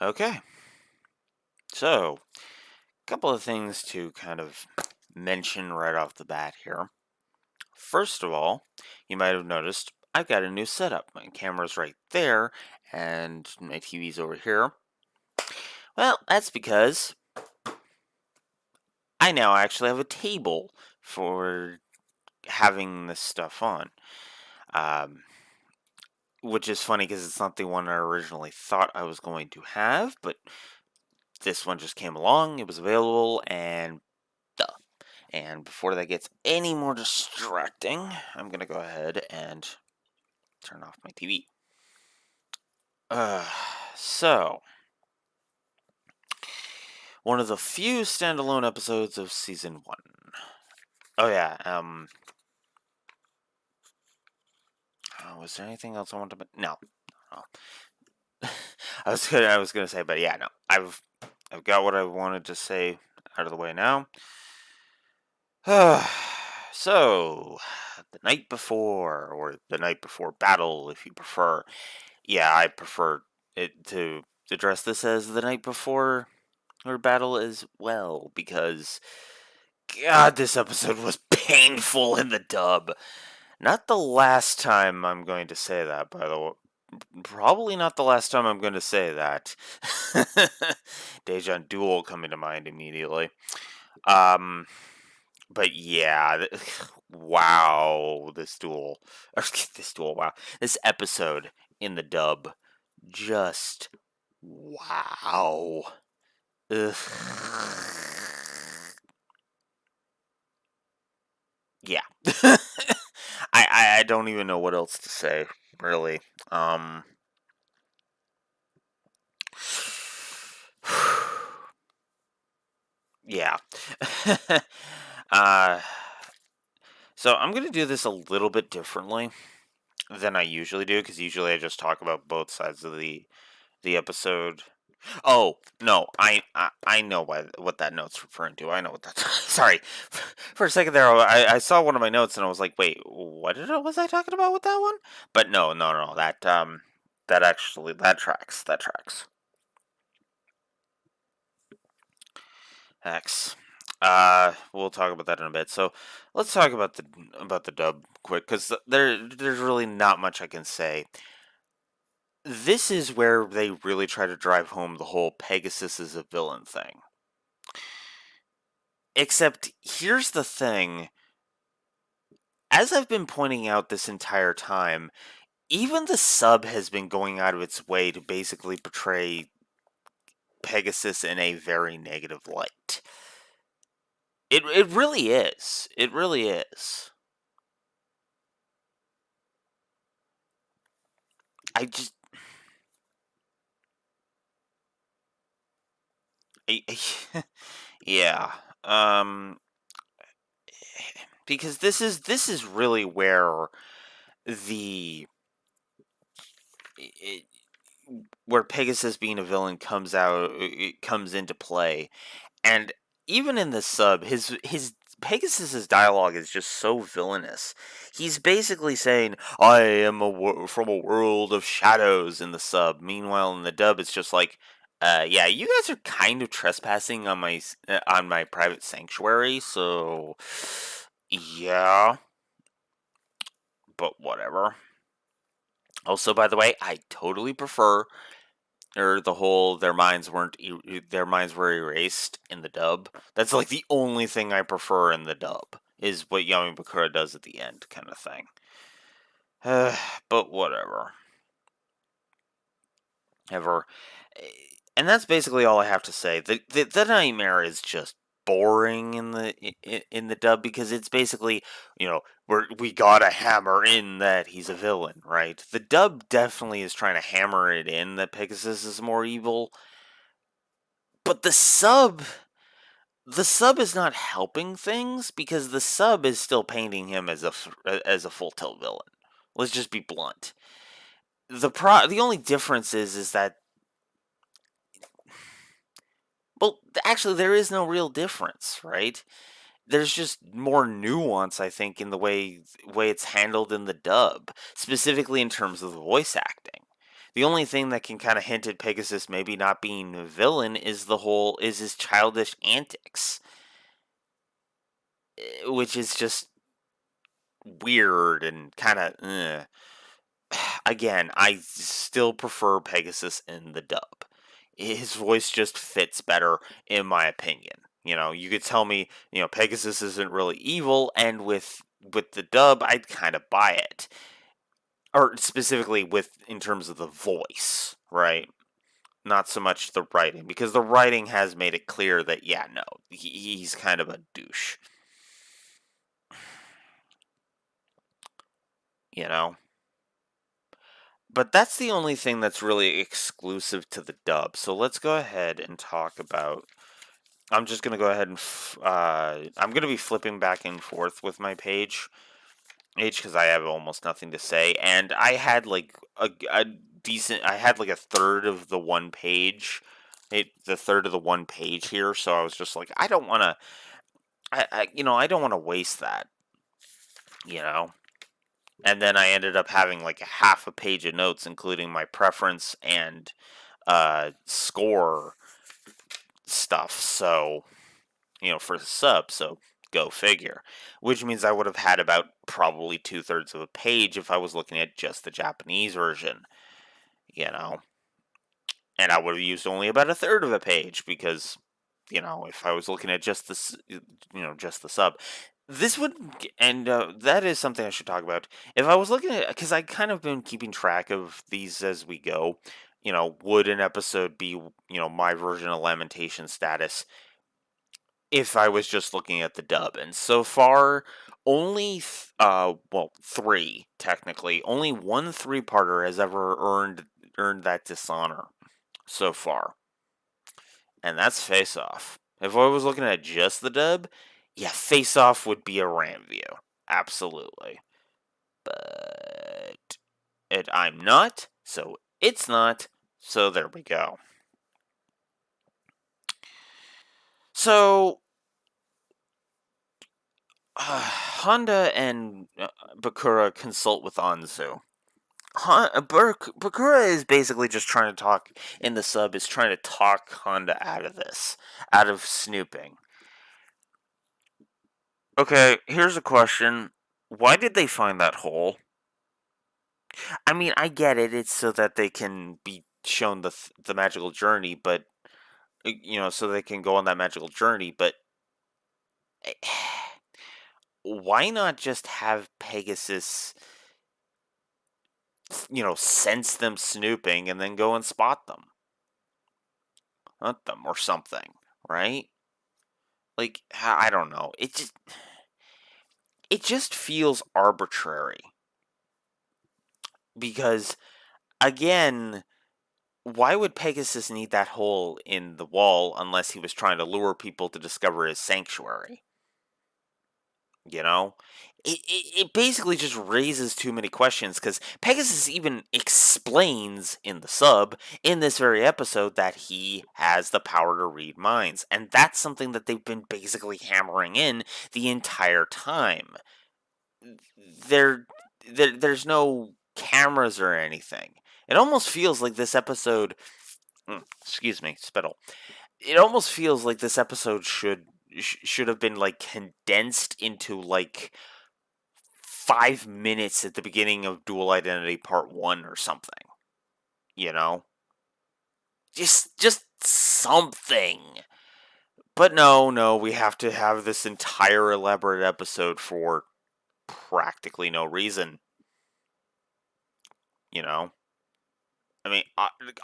Okay, so a couple of things to kind of mention right off the bat here. First of all, you might have noticed I've got a new setup. My camera's right there, and my TV's over here. Well, that's because I now actually have a table for having this stuff on. Um, which is funny because it's not the one I originally thought I was going to have, but this one just came along, it was available, and duh. And before that gets any more distracting, I'm going to go ahead and turn off my TV. Uh, so, one of the few standalone episodes of season 1. Oh yeah, was there anything else I wanted to... No. I was gonna say, but yeah, no. I've got what I wanted to say out of the way now. So, the night before, or the night before battle, if you prefer. Yeah, I prefer it to address this as the night before or battle as well, because God, this episode was painful in the dub. Not the last time I'm going to say that, by the way. Probably not the last time I'm going to say that. Dejan Duel coming to mind immediately. But yeah, wow, this duel, wow, this episode in the dub, just wow. Ugh. Yeah. I don't even know what else to say, really. Yeah. uh, so I'm going to do this a little bit differently than I usually do, because usually I just talk about both sides of the episode. Oh no, I know what that note's referring to. I know what that's. Sorry, for a second there, I saw one of my notes and I was like, wait, was I talking about with that one? But no, that actually that tracks. That tracks. X. We'll talk about that in a bit. So let's talk about the dub quick, because there's really not much I can say. This is where they really try to drive home the whole Pegasus is a villain thing. Except here's the thing. As I've been pointing out this entire time, even the sub has been going out of its way to basically portray Pegasus in a very negative light. It really is. It really is. I just yeah. Because this is really where the it, where Pegasus being a villain comes into play. And even in the sub, his Pegasus's dialogue is just so villainous. He's basically saying, "I am from a world of shadows" in the sub. Meanwhile, in the dub, it's just like, yeah, you guys are kind of trespassing on my private sanctuary, so yeah, but whatever." Also, by the way, I totally prefer or the whole their minds were erased in the dub. That's like the only thing I prefer in the dub is what Yami Bakura does at the end, kind of thing. But whatever. Ever. And that's basically all I have to say. The nightmare is just boring in the dub, because it's basically, we gotta hammer in that he's a villain, right? The dub definitely is trying to hammer it in that Pegasus is more evil, but the sub is not helping things, because the sub is still painting him as a full tilt villain. Let's just be blunt. The only difference is that, well, actually there is no real difference, right? There's just more nuance, I think, in the way it's handled in the dub, specifically in terms of the voice acting. The only thing that can kind of hint at Pegasus maybe not being a villain is his childish antics, which is just weird and kind of. Again, I still prefer Pegasus in the dub. His voice just fits better, in my opinion. You could tell me, Pegasus isn't really evil, and with the dub, I'd kind of buy it, or specifically with in terms of the voice, right? Not so much the writing, because the writing has made it clear that yeah, no, he's kind of a douche, you know. But that's the only thing that's really exclusive to the dub. So let's go ahead and talk about. I'm just gonna go ahead and I'm gonna be flipping back and forth with my page because I have almost nothing to say, and I had like a decent. I had like a third of the one page. The third of the one page here, so I was just like, I don't want to. I don't want to waste that. You know. And then I ended up having like a half a page of notes, including my preference and score stuff. So, for the sub. So go figure. Which means I would have had about probably 2/3 of a page if I was looking at just the Japanese version. You know, and I would have used only about a third of a page because, if I was looking at just this, just the sub. This would, and that is something I should talk about. If I was looking at, because I kind of been keeping track of these as we go, would an episode be, my version of Lamentation status if I was just looking at the dub? And so far, only, three technically. Only one three-parter has ever earned that dishonor so far, and that's Face Off. If I was looking at just the dub, yeah, Face Off would be a ram view, absolutely. But I'm not, so it's not. So there we go. So Honda and Bakura consult with Anzu. Bakura is basically just trying to talk in the sub. Is trying to talk Honda out of this, out of snooping. Okay, here's a question: why did they find that hole? I mean, I get it. It's so that they can be shown the magical journey, but so they can go on that magical journey. But why not just have Pegasus, sense them snooping and then go and spot them, hunt them, or something, right? Like, I don't know. It just feels arbitrary because, again, why would Pegasus need that hole in the wall unless he was trying to lure people to discover his sanctuary? You know? It basically just raises too many questions because Pegasus even explains in the sub, in this very episode, that he has the power to read minds. And that's something that they've been basically hammering in the entire time. There, there's no cameras or anything. It almost feels like this episode. Excuse me, spittle. It almost feels like this episode should have been like condensed into like 5 minutes at the beginning of Dual Identity Part 1 or something. You know? Just something. But no, we have to have this entire elaborate episode for practically no reason. You know? I mean,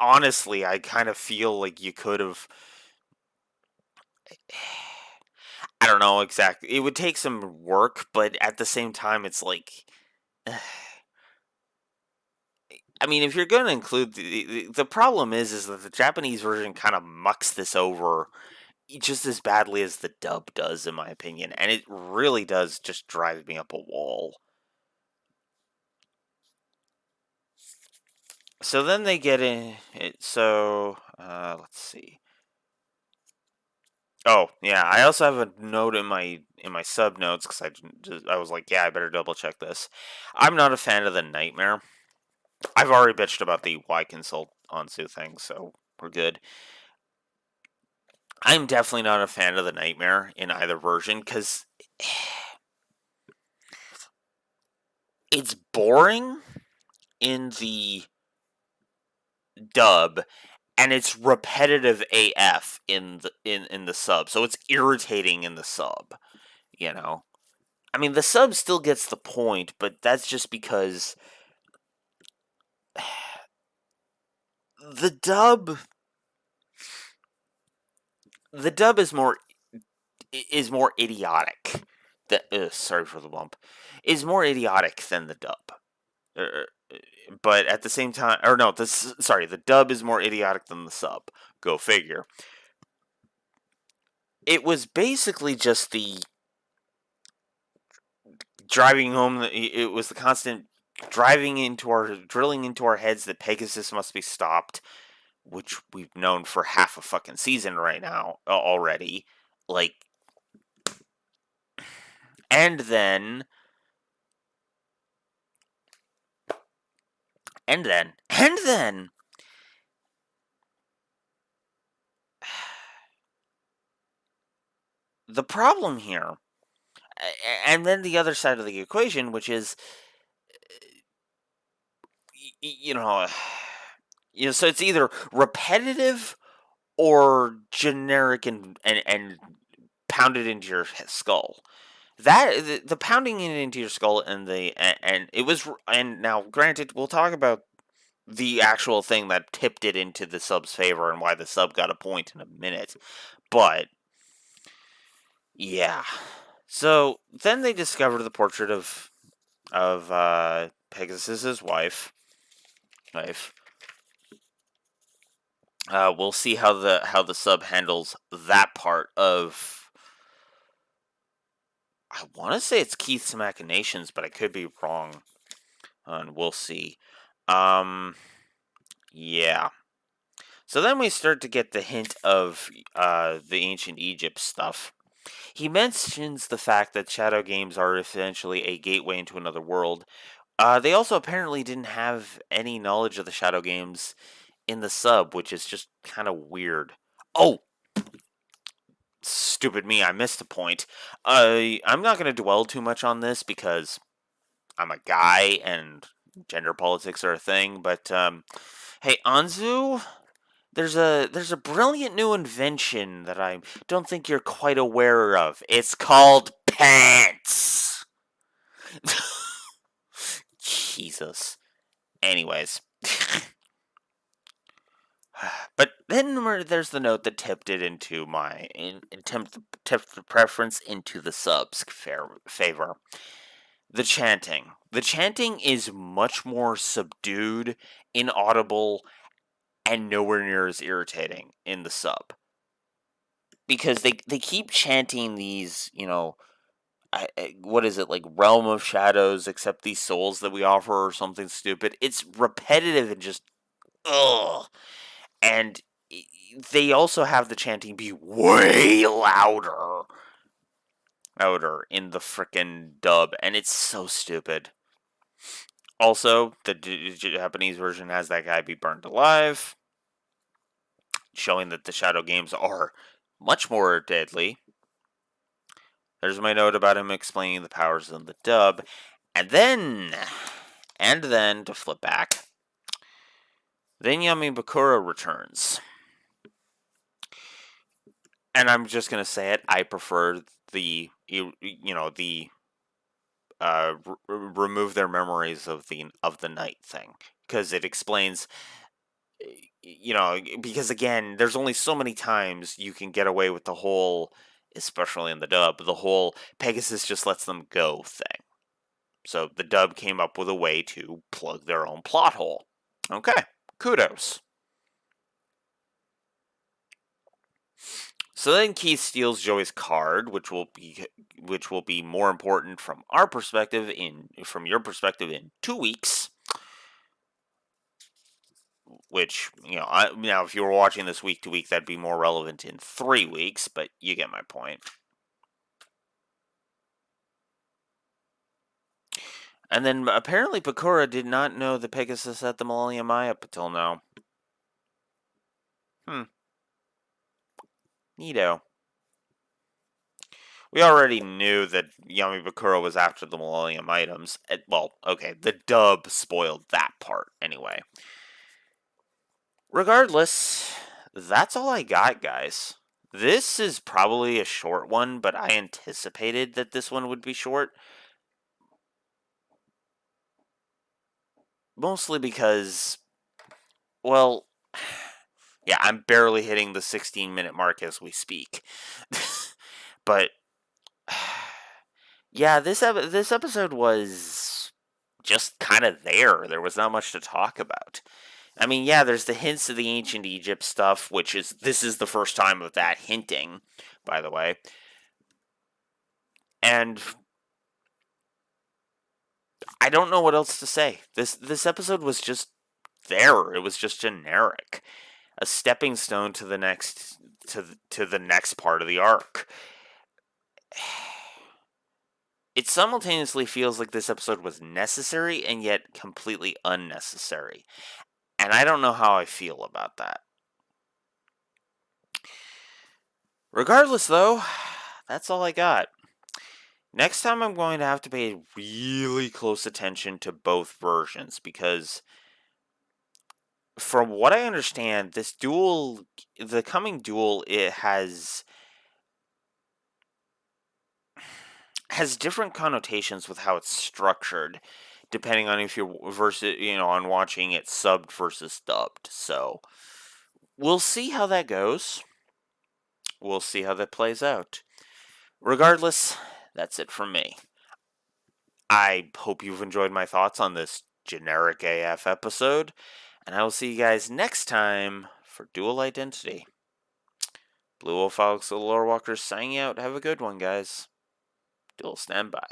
honestly, I kind of feel like you could have. I don't know exactly. It would take some work, but at the same time, it's like. I mean, if you're going to include the problem is that the Japanese version kind of mucks this over just as badly as the dub does, in my opinion, and it really does just drive me up a wall. So then they get in it. So let's see. Oh yeah, I also have a note in my sub notes because I was like, yeah, I better double check this. I'm not a fan of the nightmare. I've already bitched about the why consult Ansu thing, so we're good. I'm definitely not a fan of the Nightmare in either version because it's boring in the dub and it's repetitive AF in the sub. So it's irritating in the sub, you know. I mean, the sub still gets the point, but that's just because the dub the dub is more idiotic. Sorry for the bump. Is more idiotic than the dub. Uh, but at the same time, or no, the dub is more idiotic than the sub. Go figure. It was basically just the driving home. It was the constant drilling into our heads that Pegasus must be stopped, which we've known for half a fucking season right now already. Like, and then, and then, the problem here, and then the other side of the equation, which is, you know, so it's either repetitive or generic and pounded into your skull. That the pounding it into your skull and it was, and now granted we'll talk about the actual thing that tipped it into the sub's favor and why the sub got a point in a minute. But yeah. So then they discovered the portrait of Pegasus's wife. We'll see how the sub handles that part of. I want to say it's Keith's machinations, but I could be wrong. And we'll see. Yeah. So then we start to get the hint of the ancient Egypt stuff. He mentions the fact that shadow games are essentially a gateway into another world. They also apparently didn't have any knowledge of the shadow games in the sub, which is just kind of weird. Oh, stupid me, I missed a point. I'm not going to dwell too much on this because I'm a guy and gender politics are a thing, but hey, Anzu, there's a brilliant new invention that I don't think you're quite aware of. It's called pants. Jesus. Anyways. But then there's the note that tipped it into tipped the preference into the sub's favor. The chanting. The chanting is much more subdued, inaudible, and nowhere near as irritating in the sub. Because they keep chanting these, what is it, like Realm of Shadows, accept these souls that we offer, or something stupid. It's repetitive and just, ugh. And they also have the chanting be way louder in the frickin' dub, and it's so stupid. Also, the Japanese version has that guy be burned alive, showing that the shadow games are much more deadly. There's my note about him explaining the powers in the dub. And then, to flip back, then Yami Bakura returns. And I'm just going to say it, I prefer the remove their memories of the night thing, because it explains, because again, there's only so many times you can get away with the whole, especially in the dub, the whole Pegasus just lets them go thing. So the dub came up with a way to plug their own plot hole. Okay, kudos. So then Keith steals Joey's card, which will be more important from our perspective from your perspective in 2 weeks. Which, now if you were watching this week to week, that'd be more relevant in 3 weeks, but you get my point. And then apparently Bakura did not know the Pegasus had the Millennium Eye up until now. Neato. We already knew that Yami Bakura was after the Millennium items. Well, okay, the dub spoiled that part anyway. Regardless, that's all I got, guys. This is probably a short one, but I anticipated that this one would be short. Mostly because, well, yeah, I'm barely hitting the 16-minute mark as we speak. But yeah, this episode was just kind of there. There was not much to talk about. I mean, yeah, there's the hints of the ancient Egypt stuff, which is this is the first time of that hinting, by the way. And I don't know what else to say. This episode was just there. It was just generic, a stepping stone to the next to the next part of the arc. It simultaneously feels like this episode was necessary and yet completely unnecessary. And I don't know how I feel about that. Regardless, though, that's all I got. Next time, I'm going to have to pay really close attention to both versions because, from what I understand, this duel, the coming duel, it has different connotations with how it's structured, depending on if you're on watching it subbed versus dubbed. So we'll see how that goes. We'll see how that plays out. Regardless, that's it from me. I hope you've enjoyed my thoughts on this generic AF episode, and I will see you guys next time for Dual Identity. Blue Wolf Alex the Lore Walker signing out. Have a good one, guys. Dual standby.